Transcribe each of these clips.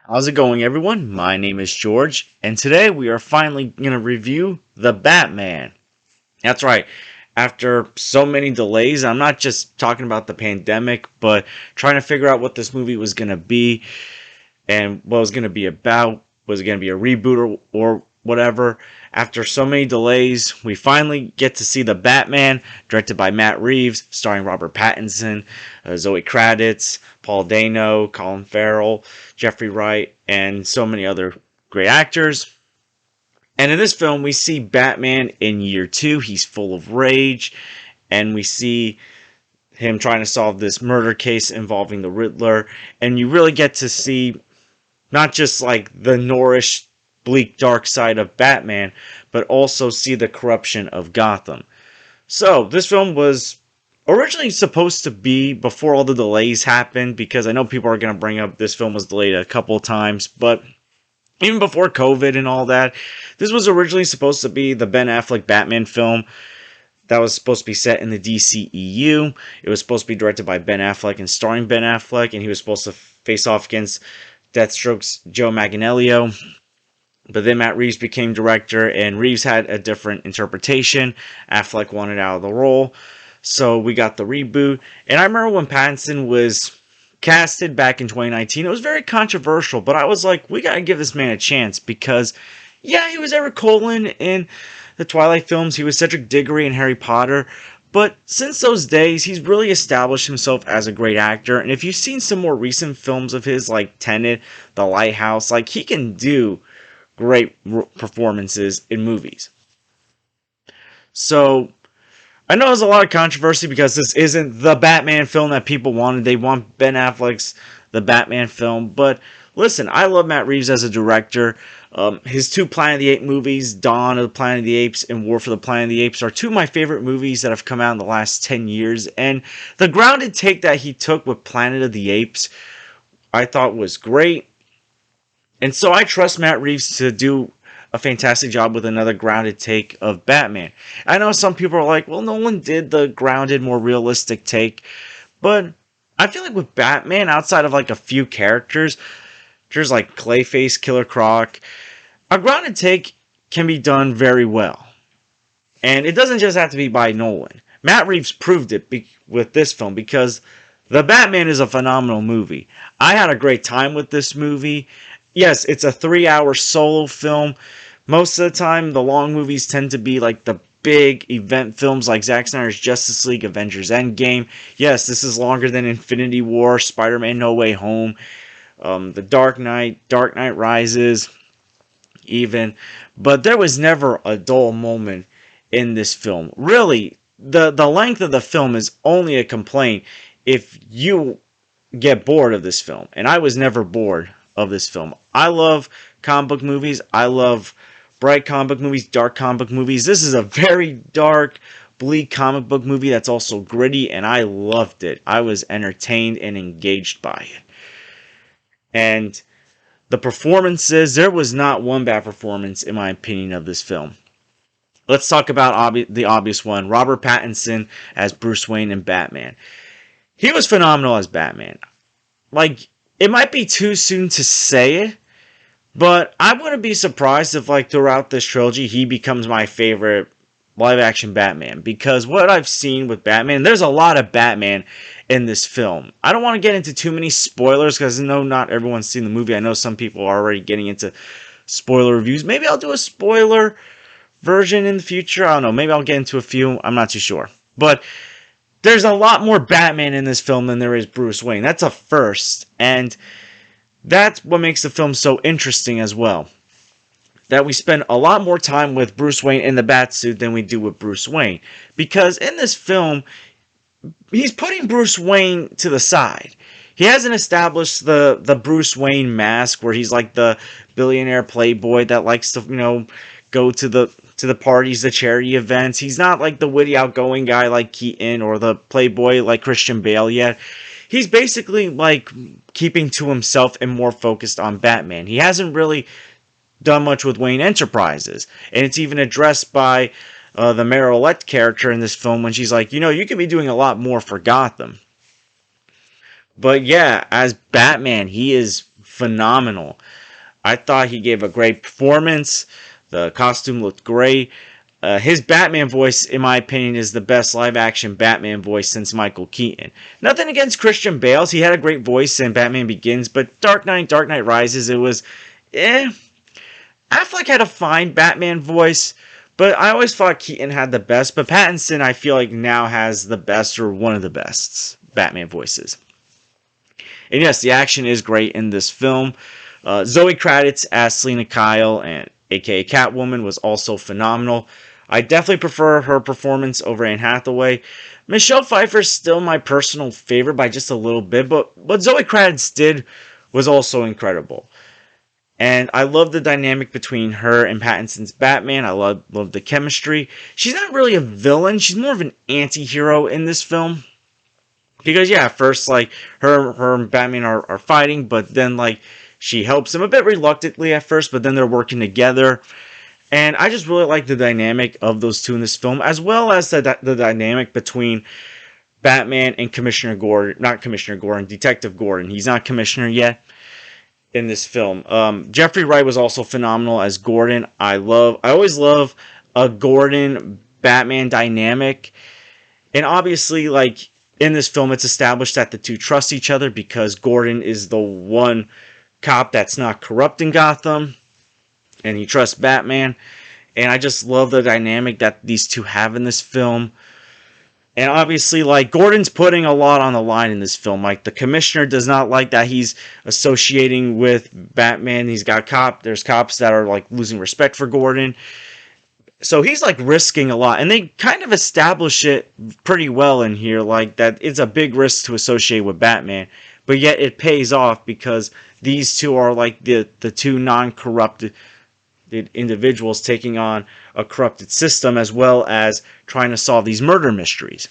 How's it going, everyone? My name is George, and today we are finally going to review The Batman. That's right. After so many delays, I'm not just talking about the pandemic, but trying to figure out what this movie was going to be and what it was going to be about. Was it going to be a reboot or whatever? After so many delays, we finally get to see The Batman, directed by Matt Reeves, starring Robert Pattinson, Zoe Kravitz, Paul Dano, Colin Farrell, Jeffrey Wright, and so many other great actors. And in this film, we see Batman in year two. He's full of rage, and we see him trying to solve this murder case involving the Riddler. And you really get to see not just like the Norrish, bleak, dark side of Batman, but also see the corruption of Gotham. So, this film was originally supposed to be before all the delays happened, because I know people are going to bring up this film was delayed a couple of times, but even before COVID and all that, this was originally supposed to be the Ben Affleck Batman film that was supposed to be set in the DCEU. It was supposed to be directed by Ben Affleck and starring Ben Affleck, and he was supposed to face off against Deathstroke's Joe Manganiello. But then Matt Reeves became director, and Reeves had a different interpretation. Affleck wanted out of the role, so we got the reboot. And I remember when Pattinson was casted back in 2019, it was very controversial, but I was like, we gotta give this man a chance, because yeah, he was Eric Colin in the Twilight films, he was Cedric Diggory in Harry Potter, but since those days, he's really established himself as a great actor. And if you've seen some more recent films of his, like Tenet, The Lighthouse, like, he can do great performances in movies. So I know there's a lot of controversy because this isn't the Batman film that people wanted. They want Ben Affleck's The Batman film. But listen, I love Matt Reeves as a director. His two Planet of the Apes movies, Dawn of the Planet of the Apes and War for the Planet of the Apes, are two of my favorite movies that have come out in the last 10 years. And the grounded take that he took with Planet of the Apes, I thought was great. And so I trust Matt Reeves to do a fantastic job with another grounded take of Batman. I know some people are like, well, Nolan did the grounded, more realistic take, but I feel like with Batman, outside of like a few characters, there's like Clayface, Killer Croc, a grounded take can be done very well. And it doesn't just have to be by Nolan. Matt Reeves proved it with this film, because The Batman is a phenomenal movie. I had a great time with this movie. Yes, it's a 3-hour solo film. Most of the time, the long movies tend to be like the big event films like Zack Snyder's Justice League, Avengers Endgame. Yes, this is longer than Infinity War, Spider-Man No Way Home, The Dark Knight, Dark Knight Rises, even. But there was never a dull moment in this film. Really, the length of the film is only a complaint if you get bored of this film. And I was never bored of this film. I love comic book movies. I love bright comic book movies, dark comic book movies. This is a very dark, bleak comic book movie that's also gritty, and I loved it. I was entertained and engaged by it. And the performances, there was not one bad performance, in my opinion, of this film. Let's talk about the obvious one, Robert Pattinson as Bruce Wayne in Batman. He was phenomenal as Batman. Like, it might be too soon to say it, but I wouldn't be surprised if, like, throughout this trilogy, he becomes my favorite live-action Batman. Because what I've seen with Batman, there's a lot of Batman in this film. I don't want to get into too many spoilers, because I know not everyone's seen the movie. I know some people are already getting into spoiler reviews. Maybe I'll do a spoiler version in the future. I don't know. Maybe I'll get into a few. I'm not too sure. But there's a lot more Batman in this film than there is Bruce Wayne. That's a first. And that's what makes the film so interesting as well. That we spend a lot more time with Bruce Wayne in the Batsuit than we do with Bruce Wayne. Because in this film, he's putting Bruce Wayne to the side. He hasn't established the Bruce Wayne mask where he's like the billionaire playboy that likes to, go to the parties, the charity events. He's not like the witty, outgoing guy like Keaton or the playboy like Christian Bale yet. He's basically like keeping to himself and more focused on Batman. He hasn't really done much with Wayne Enterprises, and it's even addressed by the Mayor-elect character in this film when she's like, you could be doing a lot more for Gotham. But yeah, as Batman, he is phenomenal. I thought he gave a great performance. The costume looked great. His Batman voice, in my opinion, is the best live-action Batman voice since Michael Keaton. Nothing against Christian Bale's. He had a great voice in Batman Begins, but Dark Knight Rises, it was, Affleck had a fine Batman voice, but I always thought Keaton had the best. But Pattinson, I feel like now has the best or one of the best Batman voices. And yes, the action is great in this film. Zoe Kravitz as Selina Kyle, and aka Catwoman, was also phenomenal. I definitely prefer her performance over Anne Hathaway. Michelle Pfeiffer is still my personal favorite by just a little bit, but what Zoe Kravitz did was also incredible. And I love the dynamic between her and Pattinson's Batman. I love the chemistry. She's not really a villain. She's more of an anti-hero in this film. Because, yeah, at first, like, her and Batman are fighting, but then, like, she helps him a bit reluctantly at first, but then they're working together. And I just really like the dynamic of those two in this film, as well as the dynamic between Batman and Commissioner Gordon. Not Commissioner Gordon, Detective Gordon. He's not Commissioner yet in this film. Jeffrey Wright was also phenomenal as Gordon. I always love a Gordon-Batman dynamic. And obviously, like, in this film, it's established that the two trust each other because Gordon is the one cop that's not corrupt in Gotham, and he trusts Batman. And I just love the dynamic that these two have in this film. And obviously, like, Gordon's putting a lot on the line in this film. Like, the Commissioner does not like that he's associating with Batman. There's cops that are, like, losing respect for Gordon. So he's, like, risking a lot. And they kind of establish it pretty well in here, like, that it's a big risk to associate with Batman. But yet it pays off because these two are, like, the two non-corrupted individuals taking on a corrupted system, as well as trying to solve these murder mysteries.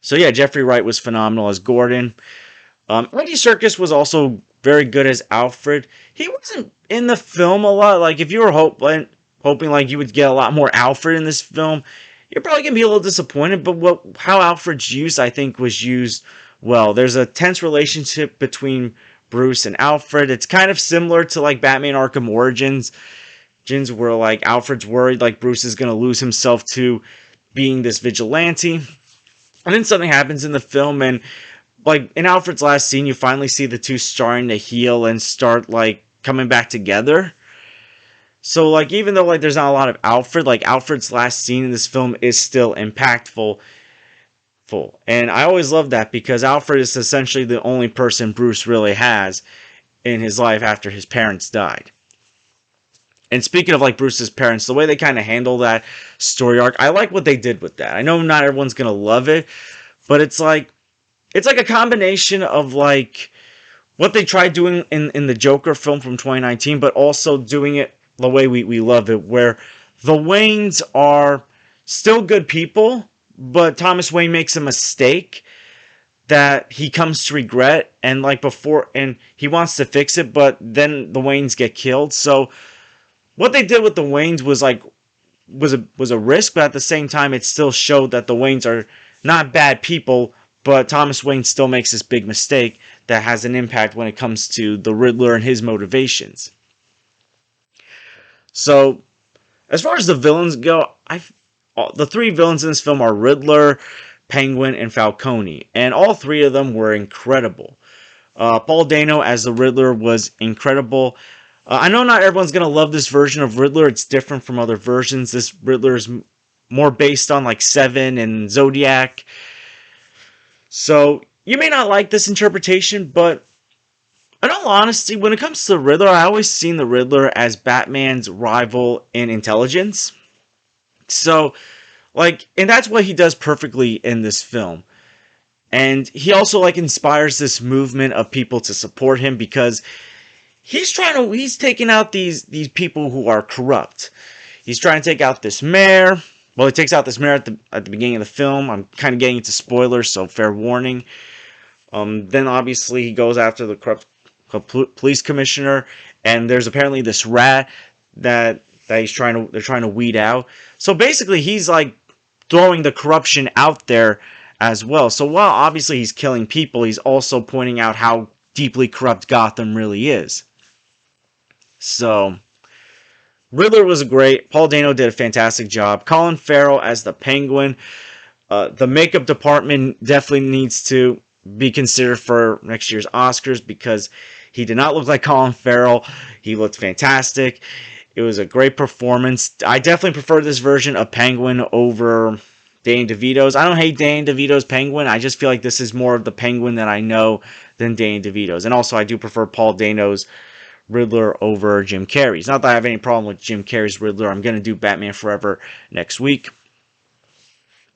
So yeah, Jeffrey Wright was phenomenal as Gordon. Andy Serkis was also very good as Alfred. He wasn't in the film a lot. Like, if you were hoping like you would get a lot more Alfred in this film, you're probably gonna be a little disappointed. But how Alfred's used, I think, was used well. There's a tense relationship between Bruce and Alfred. It's kind of similar to, like, Batman Arkham Origins, where, like, Alfred's worried like Bruce is gonna lose himself to being this vigilante, and then something happens in the film, and, like, in Alfred's last scene, you finally see the two starting to heal and start, like, coming back together. So, like, even though, like, there's not a lot of Alfred, like, Alfred's last scene in this film is still impactful. And I always love that because Alfred is essentially the only person Bruce really has in his life after his parents died. And speaking of, like, Bruce's parents, the way they kind of handle that story arc, I like what they did with that. I know not everyone's going to love it, but it's like a combination of, like, what they tried doing in the Joker film from 2019, but also doing it the way we love it, where the Waynes are still good people, but Thomas Wayne makes a mistake that he comes to regret, and, like, before, and he wants to fix it, but then the Waynes get killed. So what they did with the Waynes was, like, was a risk, but at the same time, it still showed that the Waynes are not bad people, but Thomas Wayne still makes this big mistake that has an impact when it comes to the Riddler and his motivations. So, as far as the villains go, the three villains in this film are Riddler, Penguin, and Falcone, and all three of them were incredible. Paul Dano as the Riddler was incredible. I know not everyone's going to love this version of Riddler. It's different from other versions. This Riddler is more based on, like, Seven and Zodiac. So, you may not like this interpretation, but in all honesty, when it comes to the Riddler, I always seen the Riddler as Batman's rival in intelligence. So, like, and that's what he does perfectly in this film. And he also, like, inspires this movement of people to support him because he's taking out these people who are corrupt. He's trying to take out this mayor. Well, he takes out this mayor at the beginning of the film. I'm kind of getting into spoilers, so fair warning. Then obviously he goes after the corrupt police commissioner, and there's apparently this rat that they're trying to weed out. So basically, he's, like, throwing the corruption out there as well. So while obviously he's killing people, he's also pointing out how deeply corrupt Gotham really is. So, Riddler was great. Paul Dano did a fantastic job. Colin Farrell as the Penguin. The makeup department definitely needs to be considered for next year's Oscars because he did not look like Colin Farrell. He looked fantastic. It was a great performance. I definitely prefer this version of Penguin over Danny DeVito's. I don't hate Danny DeVito's Penguin. I just feel like this is more of the Penguin that I know than Danny DeVito's. And also, I do prefer Paul Dano's Riddler over Jim Carrey's. Not that I have any problem with Jim Carrey's Riddler. I'm going to do Batman Forever next week.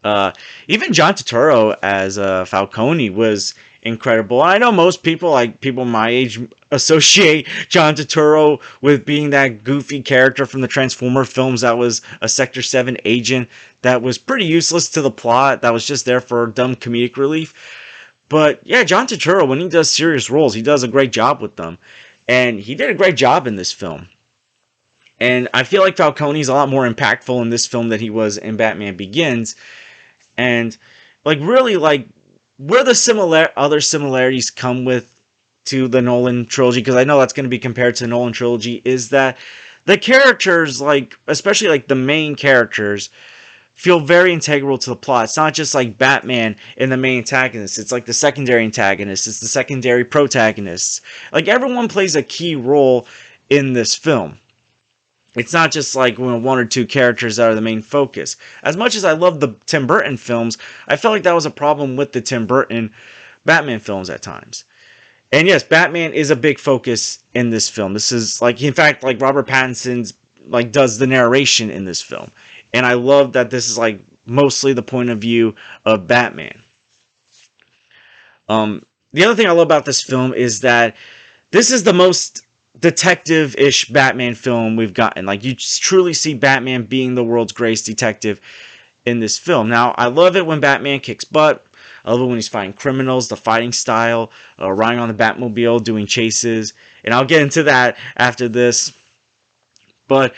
Even John Turturro as Falcone was incredible. I know most people, like people my age, associate John Turturro with being that goofy character from the Transformer films that was a Sector 7 agent that was pretty useless to the plot, that was just there for dumb comedic relief. But yeah, John Turturro, when he does serious roles, he does a great job with them. And he did a great job in this film. And I feel like Falcone's a lot more impactful in this film than he was in Batman Begins. And like really like where the other similarities come with to the Nolan trilogy, because I know that's going to be compared to the Nolan trilogy, is that the characters, like especially like the main characters, feel very integral to the plot. It's not just like Batman and the main antagonist. It's like the secondary antagonist. It's the secondary protagonists. Like everyone plays a key role in this film. It's not just like one or two characters that are the main focus. As much as I love the Tim Burton films, I felt like that was a problem with the Tim Burton Batman films at times. And yes, Batman is a big focus in this film. This is like, in fact, like Robert Pattinson's like does the narration in this film. And I love that this is like mostly the point of view of Batman. The other thing I love about this film is that this is the most detective-ish Batman film we've gotten. Like you truly see Batman being the world's greatest detective in this film. Now, I love it when Batman kicks butt. I love it when he's fighting criminals, the fighting style, riding on the Batmobile, doing chases. And I'll get into that after this. But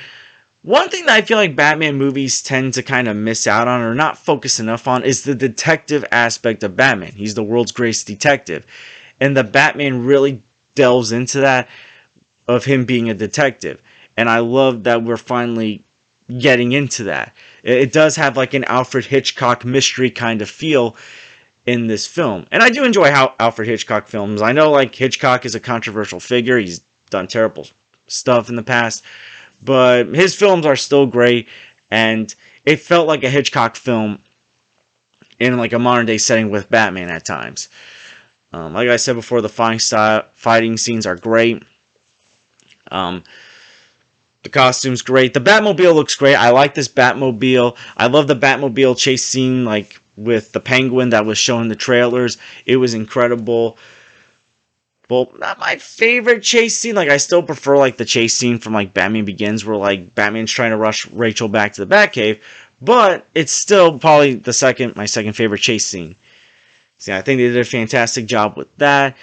one thing that I feel like Batman movies tend to kind of miss out on or not focus enough on is the detective aspect of Batman. He's the world's greatest detective. And the Batman really delves into that, of him being a detective. And I love that we're finally getting into that. It does have like an Alfred Hitchcock mystery kind of feel in this film. And I do enjoy how Alfred Hitchcock films. I know like Hitchcock is a controversial figure. He's done terrible stuff in the past. But his films are still great. And it felt like a Hitchcock film in like a modern day setting with Batman at times. Like I said before, the fighting scenes are great. The costume's great. The Batmobile looks great. I like this Batmobile. I love the Batmobile chase scene, like with the Penguin that was shown in the trailers. It was incredible. Well, not my favorite chase scene. Like I still prefer like the chase scene from like Batman Begins, where like Batman's trying to rush Rachel back to the Batcave. But it's still probably my second favorite chase scene. See, I think they did a fantastic job with that.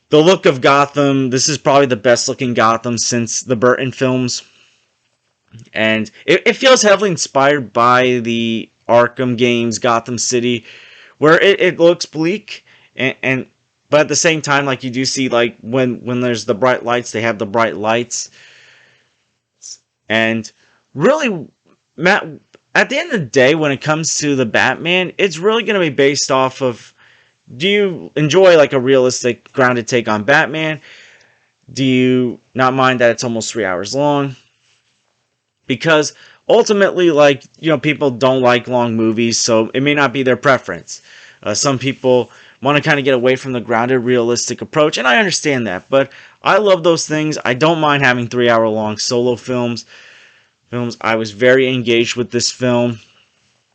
The look of Gotham, this is probably the best looking Gotham since the Burton films. And it feels heavily inspired by the Arkham games, Gotham City, where it looks bleak. But at the same time, like you do see like when there's the bright lights, they have the bright lights. And really, Matt, at the end of the day, when it comes to the Batman, it's really going to be based off of, do you enjoy like a realistic, grounded take on Batman? Do you not mind that it's almost 3 hours long? Because ultimately, like, you know, people don't like long movies, so it may not be their preference. Some people want to kind of get away from the grounded, realistic approach, and I understand that. But I love those things. I don't mind having 3 hour long solo films. I was very engaged with this film.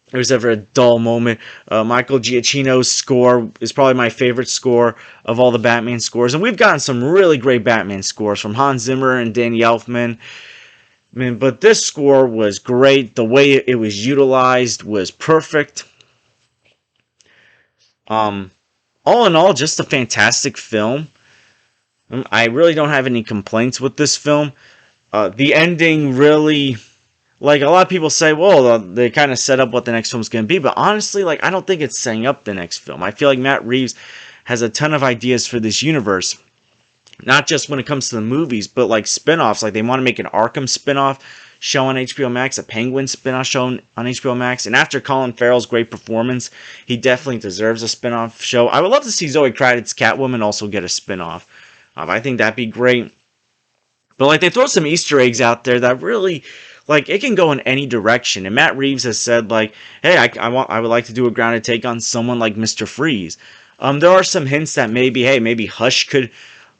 There was ever a dull moment. Michael Giacchino's score is probably my favorite score of all the Batman scores. And we've gotten some really great Batman scores from Hans Zimmer and Danny Elfman. But this score was great. The way it was utilized was perfect. All in all, just a fantastic film. I really don't have any complaints with this film. The ending really, like a lot of people say, well, they kind of set up what the next film's going to be. But honestly, like I don't think it's setting up the next film. I feel like Matt Reeves has a ton of ideas for this universe. Not just when it comes to the movies, but like spin-offs. Like they want to make an Arkham spin-off show on HBO Max, a Penguin spin-off show on HBO Max. And after Colin Farrell's great performance, he definitely deserves a spin-off show. I would love to see Zoe Kravitz's Catwoman also get a spin-off. I think that'd be great. But like they throw some Easter eggs out there that really, like, it can go in any direction. And Matt Reeves has said, like, hey, I would like to do a grounded take on someone like Mr. Freeze. There are some hints that maybe Hush could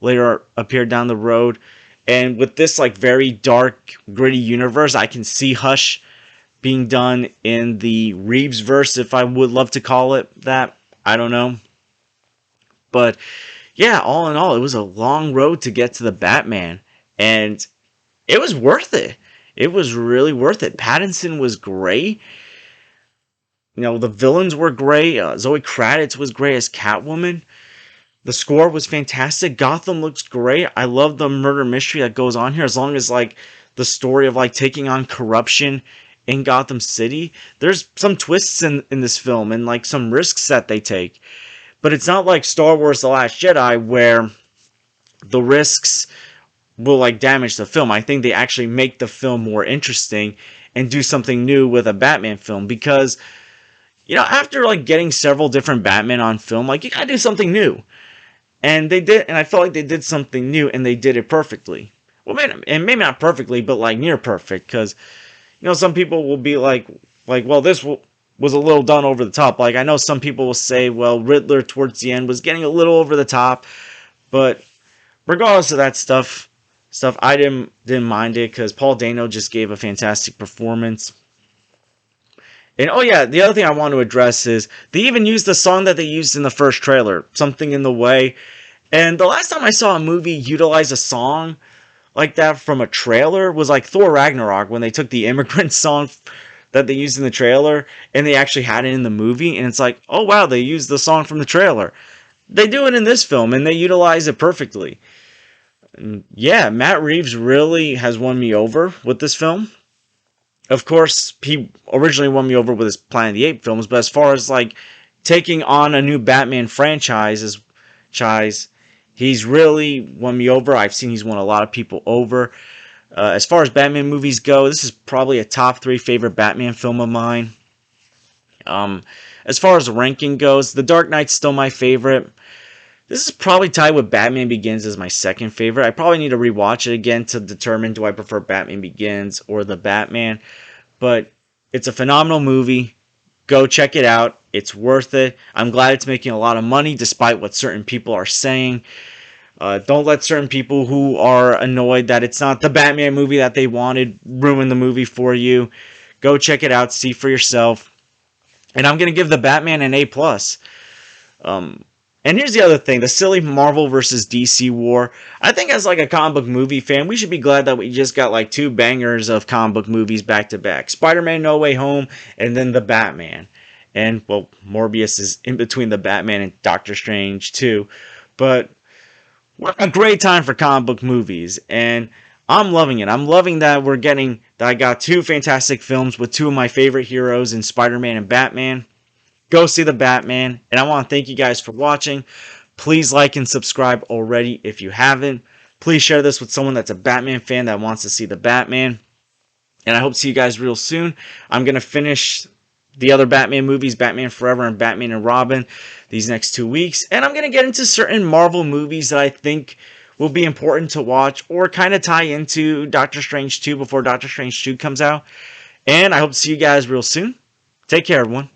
later appear down the road. And with this like very dark, gritty universe, I can see Hush being done in the Reeves verse, if I would love to call it that. I don't know. But yeah, all in all, it was a long road to get to the Batman. And it was worth it. It was really worth it. Pattinson was great. You know, the villains were great. Zoe Kravitz was great as Catwoman. The score was fantastic. Gotham looks great. I love the murder mystery that goes on here. As long as like the story of like taking on corruption in Gotham City. There's some twists in this film and like some risks that they take. But it's not like Star Wars The Last Jedi where the risks will like damage the film. I think they actually make the film more interesting and do something new with a Batman film, because you know, after like getting several different Batman on film, like you gotta do something new. And they did, and I felt like they did something new, and they did it perfectly. Well, maybe not perfectly, but like near perfect, because you know some people will be like, well, this was a little done over the top. Like I know some people will say, well, Riddler towards the end was getting a little over the top, but regardless of that stuff I didn't mind it, because Paul Dano just gave a fantastic performance. And oh yeah, the other thing I want to address is they even used the song that they used in the first trailer, Something in the Way. And the last time I saw a movie utilize a song like that from a trailer was like Thor Ragnarok, when they took the immigrant song that they used in the trailer and they actually had it in the movie. And it's like, oh wow, they used the song from the trailer. They do it in this film and they utilize it perfectly. And yeah, Matt Reeves really has won me over with this film. Of course, he originally won me over with his Planet of the Apes films, but as far as like taking on a new Batman franchise, he's really won me over. I've seen he's won a lot of people over. As far as Batman movies go, this is probably a top 3 favorite Batman film of mine. As far as ranking goes, The Dark Knight's still my favorite. This is probably tied with Batman Begins as my second favorite. I probably need to rewatch it again to determine, do I prefer Batman Begins or The Batman. But it's a phenomenal movie. Go check it out. It's worth it. I'm glad it's making a lot of money despite what certain people are saying. Don't let certain people who are annoyed that it's not the Batman movie that they wanted ruin the movie for you. Go check it out. See for yourself. And I'm going to give The Batman an A+. And here's the other thing, the silly Marvel versus DC war. I think as like a comic book movie fan, we should be glad that we just got like 2 bangers of comic book movies back to back. Spider-Man No Way Home and then The Batman. And, well, Morbius is in between The Batman and Doctor Strange too. But what a great time for comic book movies. And I'm loving it. I'm loving that I got 2 fantastic films with 2 of my favorite heroes in Spider-Man and Batman. Go see The Batman. And I want to thank you guys for watching. Please like and subscribe already if you haven't. Please share this with someone that's a Batman fan that wants to see The Batman. And I hope to see you guys real soon. I'm going to finish the other Batman movies, Batman Forever and Batman and Robin, these next 2 weeks. And I'm going to get into certain Marvel movies that I think will be important to watch or kind of tie into Doctor Strange 2 before Doctor Strange 2 comes out. And I hope to see you guys real soon. Take care, everyone.